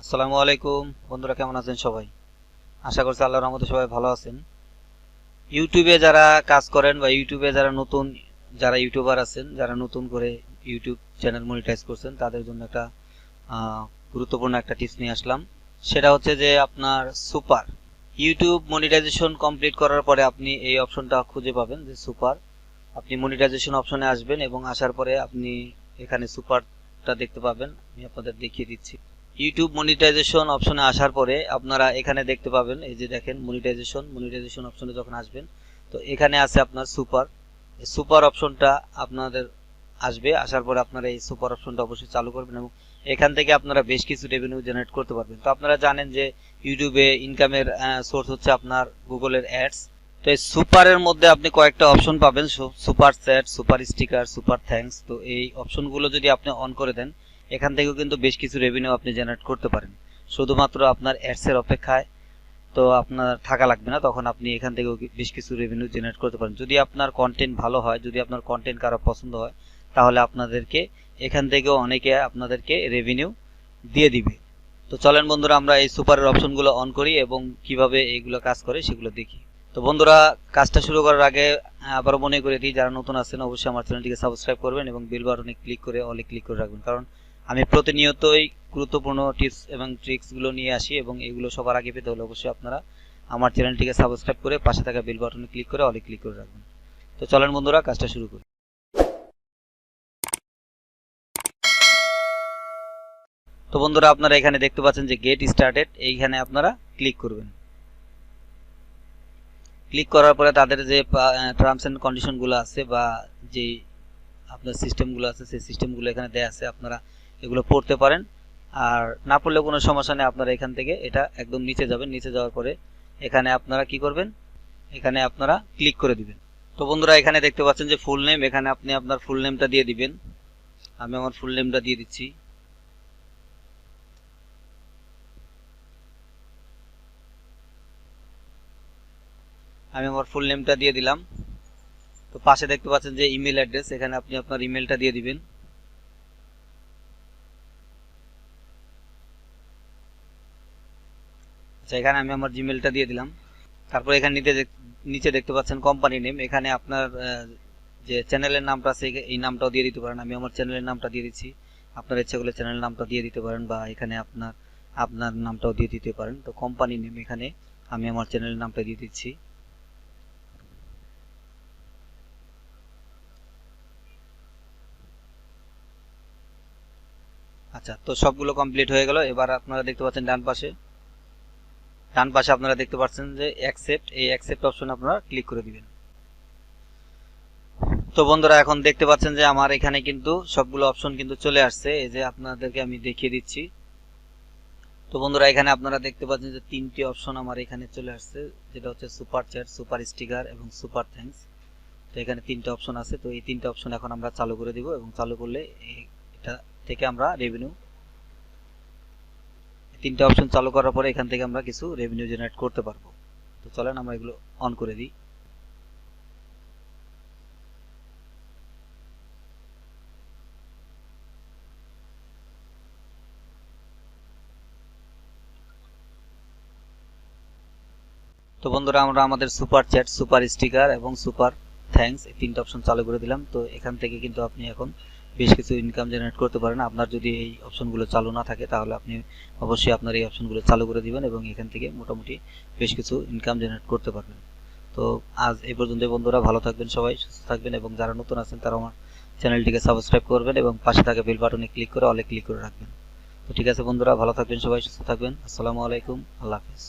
আসসালামু আলাইকুম বন্ধুরা, কেমন আছেন সবাই? আশা করছি আল্লাহর রহমতে সবাই ভালো আছেন। ইউটিউবে যারা কাজ করেন বা ইউটিউবে যারা ইউটিউবার আছেন, যারা নতুন করে ইউটিউব চ্যানেল মনিটাইজ করছেন, তাদের জন্য একটা গুরুত্বপূর্ণ একটা টিপস নিয়ে আসলাম। সেটা হচ্ছে যে আপনার সুপার ইউটিউব মনিটাইজেশন কমপ্লিট করার পরে আপনি এই অপশনটা খুঁজে পাবেন যে সুপার। আপনি মনিটাইজেশন অপশনে আসবেন এবং আসার পরে আপনি এখানে সুপারটা দেখতে পাবেন। আমি আপনাদের দেখিয়ে দিচ্ছি। ইউটিউব মনিটাইজেশন অপশনে আসার পরে আপনারা এখানে দেখতে পাবেন, এই যে দেখেন মনিটাইজেশন অপশনে যখন আসবেন তো এখানে আছে আপনার সুপার অপশনটা আপনাদের আসবে। আসার পরে আপনারা এই সুপার অপশনটা অবশ্যই চালু করবেন এবং এখান থেকে আপনারা বেশ কিছু রেভিনিউ জেনারেট করতে পারবেন। তো আপনারা জানেন যে ইউটিউবে ইনকামের সোর্স হচ্ছে আপনার গুগলের অ্যাডস। তো এই সুপারের মধ্যে আপনি কয়েকটা অপশন পাবেন, super chat, super sticker, super thanks. তো এই অপশনগুলো যদি আপনি অন করে দেন, এখান থেকেও কিন্তু বেশ কিছু রেভিনিউ আপনি জেনারেট করতে পারেন। শুধুমাত্র আপনার অ্যাডসের অপেক্ষায় তো আপনার থাকা লাগবে না, তখন আপনি এখান থেকেও বেশ কিছু রেভিনিউ জেনারেট করতে পারেন। যদি আপনার কন্টেন্ট ভালো হয়, যদি আপনার কন্টেন্ট কারো পছন্দ হয়, তাহলে আপনাদেরকে এখান থেকেও অনেকে আপনাদেরকে রেভিনিউ দিয়ে দিবে। তো চলেন বন্ধুরা, আমরা এই সুপারের অপশনগুলো অন করি এবং কিভাবে এইগুলো কাজ করে সেগুলো দেখি। তো বন্ধুরা, কাজটা শুরু করার আগে আবারও মনে করে দিই, যারা নতুন আছেন অবশ্যই আমার চ্যানেলটিকে সাবস্ক্রাইব করবেন এবং বেল বাটনে ক্লিক করে অলে ক্লিক করে রাখবেন, কারণ আমি প্রতিনিয়তই গুরুত্বপূর্ণ টিপস এবং ট্রিক্সগুলো নিয়ে আসি এবং এগুলো সবার আগে পেতে হলে অবশ্যই আপনারা আমার চ্যানেলটিকে সাবস্ক্রাইব করে পাশে থাকা বেল বাটনে ক্লিক করে অলে ক্লিক করে রাখবেন। তো চলেন বন্ধুরা, কাজটা শুরু করি। তো বন্ধুরা, আপনারা এখানে দেখতে পাচ্ছেন যে গেট স্টার্টেড, এইখানে আপনারা ক্লিক করবেন। ক্লিক করার পরে তাদের যে টার্মস এন্ড কন্ডিশনগুলো আছে বা যে আপনার সিস্টেমগুলো আছে, সেই সিস্টেমগুলো এখানে দেয়া আছে, আপনারা এগুলো পড়তে পারেন। আর না পড়লে কোনো সমস্যা নেই, আপনারা এখান থেকে এটা একদম নিচে যাবেন। নিচে যাওয়ার পরে এখানে আপনারা কি করবেন, এখানে আপনারা ক্লিক করে দিবেন। তো বন্ধুরা, এখানে দেখতে পাচ্ছেন যে ফুল নেম, এখানে আপনি আপনার ফুল নেমটা দিয়ে দিবেন। আমি আমার ফুল নেমটা দিয়ে দিচ্ছি। আমি আমার ফুল নেমটা দিয়ে দিলাম। তো পাশে দেখতে পাচ্ছেন যে ইমেল অ্যাড্রেস, এখানে আপনি আপনার ইমেলটা দিয়ে দিবেন। আচ্ছা, এখানে আমি আমার জিমেলটা দিয়ে দিলাম। তারপর এখানে নিচে দেখতে পাচ্ছেন কোম্পানি নেম, এখানে আপনার যে চ্যানেলের নামটা আছে এই নামটাও দিয়ে দিতে পারেন। আমি আমার চ্যানেলের নামটা দিয়ে দিচ্ছি। আপনার ইচ্ছে করলে চ্যানেলের নামটা দিয়ে দিতে পারেন বা এখানে আপনার নামটাও দিয়ে দিতে পারেন। তো কোম্পানি নেম, এখানে আমি আমার চ্যানেলের নামটা দিয়ে দিচ্ছি। আচ্ছা, তো সবগুলো কমপ্লিট হয়ে গেল। এবার আপনারা দেখতে পাচ্ছেন ডান পাশে আপনারা দেখতে পাচ্ছেন যে অ্যাকসেপ্ট, এই অ্যাকসেপ্ট অপশনে আপনারা ক্লিক করে দিবেন। তো বন্ধুরা, এখন দেখতে পাচ্ছেন যে আমার এখানে কিন্তু সবগুলো অপশন কিন্তু চলে আসছে, এই যে আপনাদেরকে আমি দেখিয়ে দিচ্ছি। তো বন্ধুরা, এখানে আপনারা দেখতে পাচ্ছেন যে তিনটি অপশন আমার এখানে চলে আসছে, যেটা হচ্ছে সুপার চ্যাট, সুপার স্টিকার এবং সুপার থ্যাঙ্কস। তো এখানে তিনটা অপশন আছে। তো এই তিনটা অপশন এখন আমরা চালু করে দিব এবং চালু করলে এটা থেকে আমরা তিনটা অপশন চালু করার পরে এখান থেকে আমরা কিছু রেভিনিউ জেনারেট করতে পারবো। তো চলেন আমরা এগুলো অন করে দিই। তো বন্ধুরা, আমরা আমাদের সুপার চ্যাট, সুপার স্টিকার এবং সুপার থ্যাঙ্কস এই তিনটা অপশন চালু করে দিলাম। তো এখান থেকে কিন্তু আপনি এখন বেশ কিছু ইনকাম জেনারেট করতে পারেন। আপনার যদি এই অপশনগুলো চালু না থাকে, তাহলে আপনি অবশ্যই আপনার এই অপশনগুলো চালু করে দিবেন এবং এখান থেকে মোটামুটি বেশ কিছু ইনকাম জেনারেট করতে পারবেন। তো আজ এই পর্যন্ত বন্ধুরা, ভালো থাকবেন সবাই, সুস্থ থাকবেন এবং যারা নতুন আছেন তারা আমার চ্যানেলটিকে সাবস্ক্রাইব করবেন এবং পাশে থাকা বেল বাটনে ক্লিক করে অলে ক্লিক করে রাখবেন। তো ঠিক আছে বন্ধুরা, ভালো থাকবেন সবাই, সুস্থ থাকবেন। আসসালামু আলাইকুম, আল্লাহ হাফেজ।